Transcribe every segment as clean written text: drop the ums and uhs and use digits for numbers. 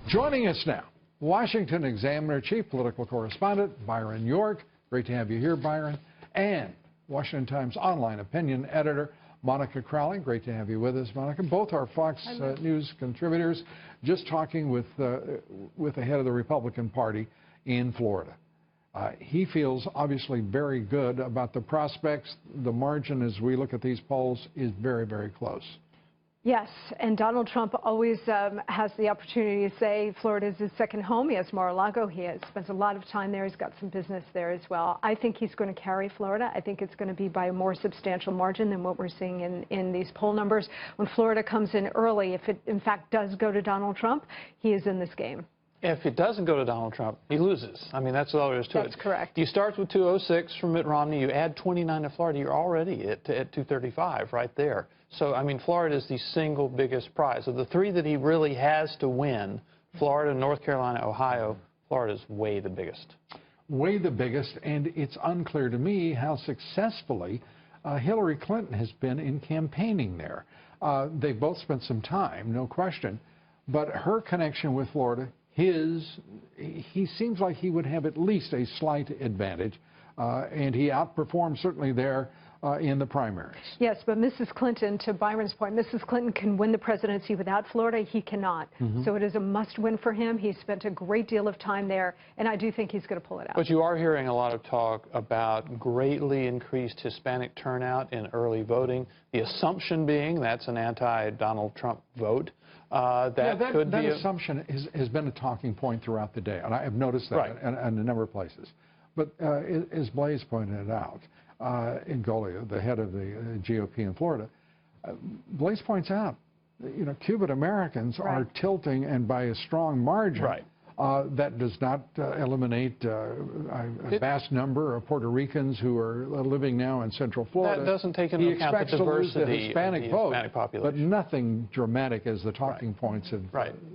Joining us now, Washington Examiner chief political correspondent Byron York. Great to have you here, Byron. And Washington Times online opinion editor Monica Crowley. Great to have you with us, Monica. Both are Fox News contributors. Just talking with the head of the Republican Party in Florida. He feels obviously very good about the prospects. The margin, as we look at these polls, is very, very close. Yes, and Donald Trump always has the opportunity to say Florida is his second home. He has Mar-a-Lago. He has spent a lot of time there. He's got some business there as well. I think he's going to carry Florida. I think it's going to be by a more substantial margin than what we're seeing in these poll numbers. When Florida comes in early, if it in fact does go to Donald Trump, he is in this game. If it doesn't go to Donald Trump, he loses. I mean, that's all there is to it. That's correct. You start with 206 from Mitt Romney. You add 29 to Florida, you're already at 235 right there. So, I mean, Florida is the single biggest prize. Of the three that he really has to win, Florida, North Carolina, Ohio, Florida's way the biggest. Way the biggest, and it's unclear to me how successfully Hillary Clinton has been in campaigning there. They've both spent some time, no question, but her connection with Florida, he seems like he would have at least a slight advantage, and he outperformed certainly there in the primaries. Yes, but Mrs. Clinton, to Byron's point, Mrs. Clinton can win the presidency without Florida. He cannot. So it is a must-win for him. He's spent a great deal of time there, and I do think he's going to pull it out. But you are hearing a lot of talk about greatly increased Hispanic turnout in early voting, the assumption being that's an anti-Donald Trump vote. That assumption has been a talking point throughout the day, and I have noticed that in a number of places. But as Blaze pointed out, in Golia, the head of the GOP in Florida, Blaze points out, you know, Cuban Americans are tilting, and by a strong margin. That does not eliminate a vast number of Puerto Ricans who are living now in Central Florida. That doesn't take into account the diversity of the Hispanic vote, population. but nothing dramatic as the talking points have.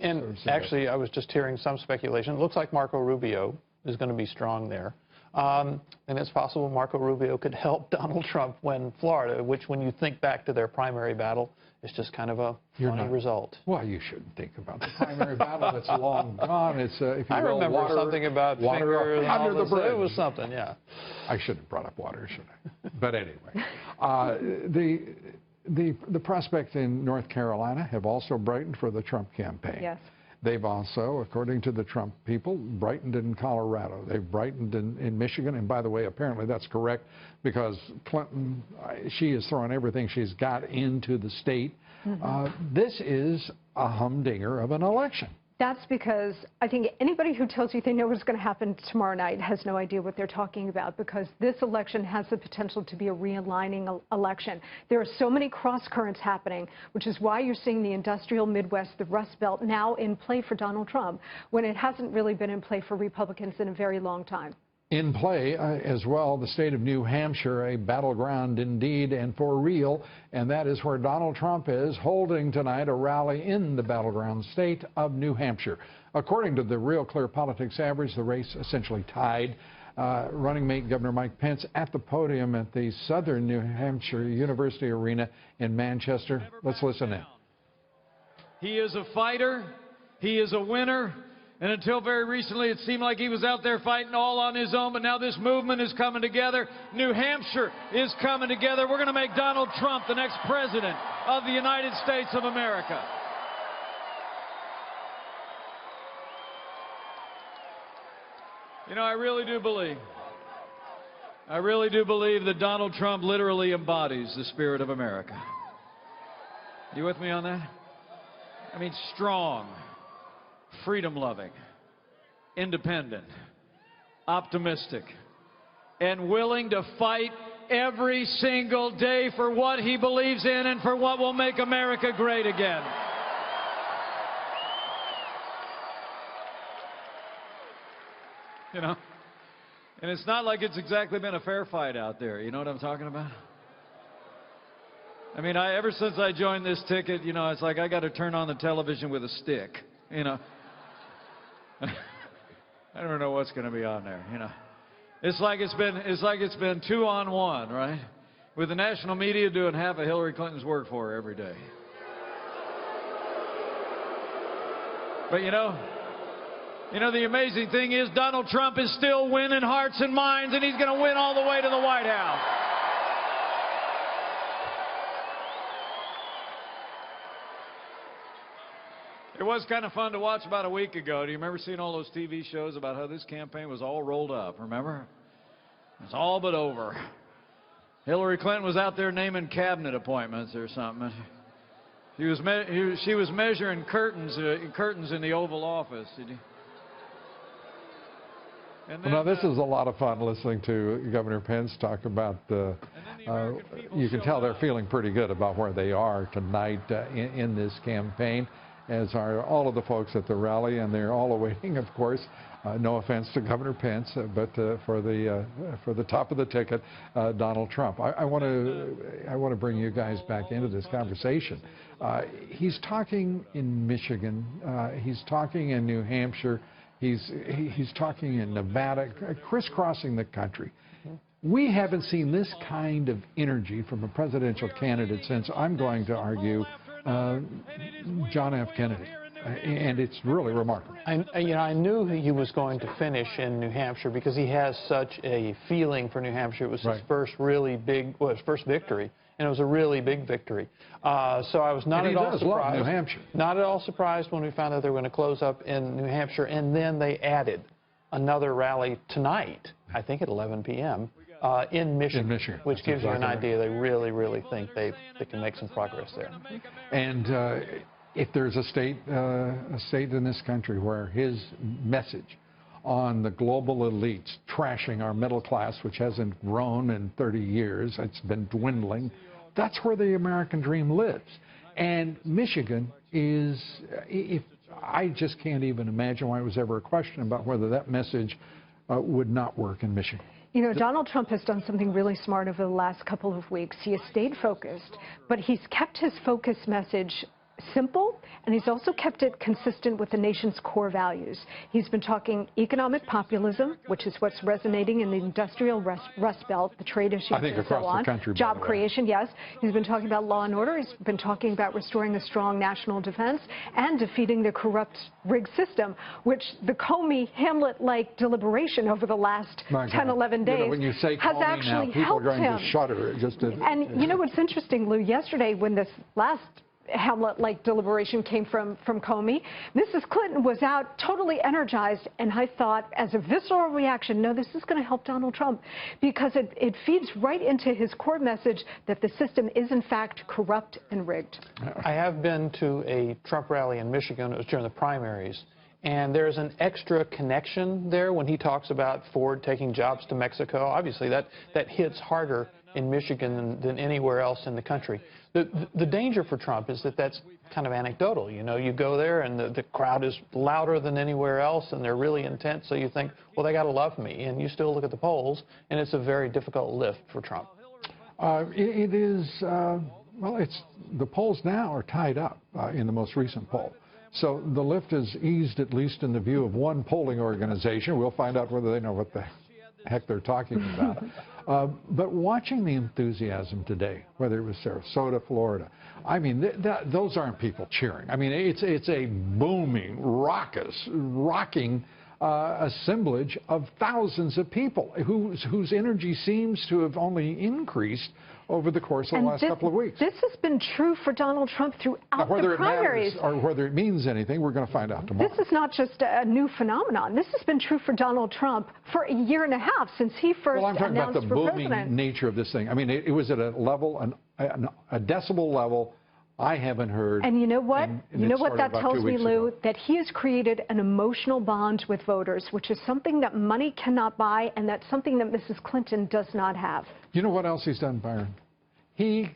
And actually, I was just hearing some speculation. It looks like Marco Rubio is going to be strong there. And it's possible Marco Rubio could help Donald Trump win Florida, which, when you think back to their primary battle, is just kind of a funny result. Well, you shouldn't think about the primary battle. It's long gone. It's if you remember something about water under the bridge. It was something, yeah. I shouldn't have brought up water, should I? But anyway, the prospects in North Carolina have also brightened for the Trump campaign. Yes. They've also, according to the Trump people, brightened in Colorado. They've brightened in Michigan. And by the way, apparently that's correct, because Clinton, she is throwing everything she's got into the state. This is a humdinger of an election. That's because I think anybody who tells you they know what's going to happen tomorrow night has no idea what they're talking about, because this election has the potential to be a realigning election. There are so many cross currents happening, which is why you're seeing the industrial Midwest, the Rust Belt, now in play for Donald Trump, when it hasn't really been in play for Republicans in a very long time. In play as well, the state of New Hampshire, a battleground indeed and for real, and that is where Donald Trump is holding tonight a rally in the battleground state of New Hampshire. According to the Real Clear Politics average, the race essentially tied. Running mate Governor Mike Pence at the podium at the Southern New Hampshire University Arena in Manchester. Let's listen in. He is a fighter. He is a winner. And until very recently, it seemed like he was out there fighting all on his own, but now this movement is coming together. New Hampshire is coming together. We're going to make Donald Trump the next president of the United States of America. You know, I really do believe that Donald Trump literally embodies the spirit of America. You with me on that? I mean, strong, freedom-loving, independent, optimistic, and willing to fight every single day for what he believes in and for what will make America great again. You know, and it's not like it's exactly been a fair fight out there. You know what I'm talking about? I mean, ever since I joined this ticket, you know, it's like I got to turn on the television with a stick, you know. I don't know what's going to be on there, you know. It's like it's been 2-on-1, right? With the national media doing half of Hillary Clinton's work for her every day. But you know, You know, the amazing thing is Donald Trump is still winning hearts and minds, and he's going to win all the way to the White House. It was kind of fun to watch about a week ago. Do you remember seeing all those TV shows about how this campaign was all rolled up? Remember? It's all but over. Hillary Clinton was out there naming cabinet appointments or something. She was measuring curtains in the Oval Office. And then, well, now, this is a lot of fun listening to Governor Pence talk about you can tell they're feeling pretty good about where they are tonight in this campaign, as are all of the folks at the rally, and they're all awaiting, of course, no offense to Governor Pence, but for the top of the ticket, Donald Trump. I want to bring you guys back into this conversation. He's talking in Michigan. He's talking in New Hampshire. He's talking in Nevada, crisscrossing the country. We haven't seen this kind of energy from a presidential candidate since, I'm going to argue, John F. Kennedy. And it's really remarkable. I knew he was going to finish in New Hampshire because he has such a feeling for New Hampshire. It was his first really big, his first victory, and it was a really big victory. So I was not at all surprised. New Hampshire. Not at all surprised when we found out they were going to close up in New Hampshire, and then they added another rally tonight, I think at 11 p.m. In Michigan, which gives you an idea. They really, really think they can make some progress there. And if there's a state in this country where his message on the global elites trashing our middle class, which hasn't grown in 30 years, it's been dwindling, that's where the American dream lives. And Michigan is, I just can't even imagine why it was ever a question about whether that message would not work in Michigan. You know, Donald Trump has done something really smart over the last couple of weeks. He has stayed focused, but he's kept his focus message simple, and he's also kept it consistent with the nation's core values. He's been talking economic populism, which is what's resonating in the industrial Rust Belt, the trade issues and so on. Job creation, yes. He's been talking about law and order. He's been talking about restoring a strong national defense and defeating the corrupt rigged system, which the Comey-Hamlet-like deliberation over the last 10, 11 days when you say has actually now, people are going to shudder. And you know what's interesting, Lou? Yesterday, when this last Hamlet-like deliberation came from Comey, Mrs. Clinton was out totally energized, and I thought, as a visceral reaction, no, this is going to help Donald Trump, because it feeds right into his core message that the system is, in fact, corrupt and rigged. I have been to a Trump rally in Michigan. It was during the primaries, and there's an extra connection there when he talks about Ford taking jobs to Mexico. Obviously, that hits harder in Michigan than anywhere else in the country. The danger for Trump is that that's kind of anecdotal. You know, you go there and the crowd is louder than anywhere else, and they're really intense, so you think, well, they got to love me. And you still look at the polls, and it's a very difficult lift for Trump. It is, well, the polls now are tied up in the most recent poll. So the lift is eased, at least in the view of one polling organization. We'll find out whether they know what the heck they're talking about. But watching the enthusiasm today, whether it was Sarasota, Florida, I mean, those aren't people cheering. I mean, it's a booming, rocking assemblage of thousands of people whose energy seems to have only increased over the course of the last couple of weeks. This has been true for Donald Trump throughout the primaries. Whether it matters or whether it means anything, we're going to find out tomorrow. This is not just a new phenomenon. This has been true for Donald Trump for a year and a half since he first announced for president. Well, I'm talking about the booming nature of this thing. I mean, it was at a level, a decibel level I haven't heard. And you know what? You know what that tells me, Lou? That he has created an emotional bond with voters, which is something that money cannot buy, and that's something that Mrs. Clinton does not have. You know what else he's done, Byron? He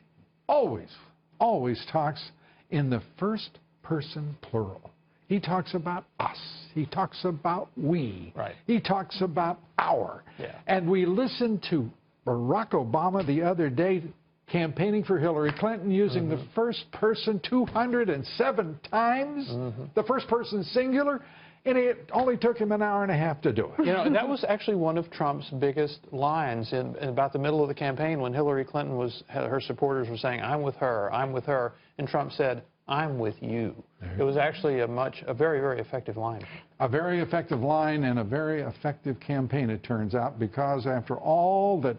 always talks in the first person plural. He talks about us. He talks about we. Right. He talks about our. Yeah. And we listened to Barack Obama the other day campaigning for Hillary Clinton using the first person 207 times, the first person singular, and it only took him an hour and a half to do it. You know, that was actually one of Trump's biggest lines in about the middle of the campaign when Hillary Clinton her supporters were saying, I'm with her, and Trump said, I'm with you. It was actually a very, very effective line. A very effective line and a very effective campaign, it turns out, because after all that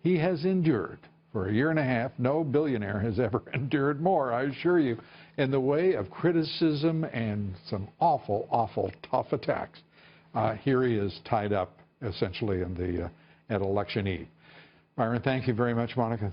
he has endured for a year and a half, no billionaire has ever endured more, I assure you, in the way of criticism and some awful, awful tough attacks. Here he is tied up essentially in at election eve. Byron, thank you very much, Monica.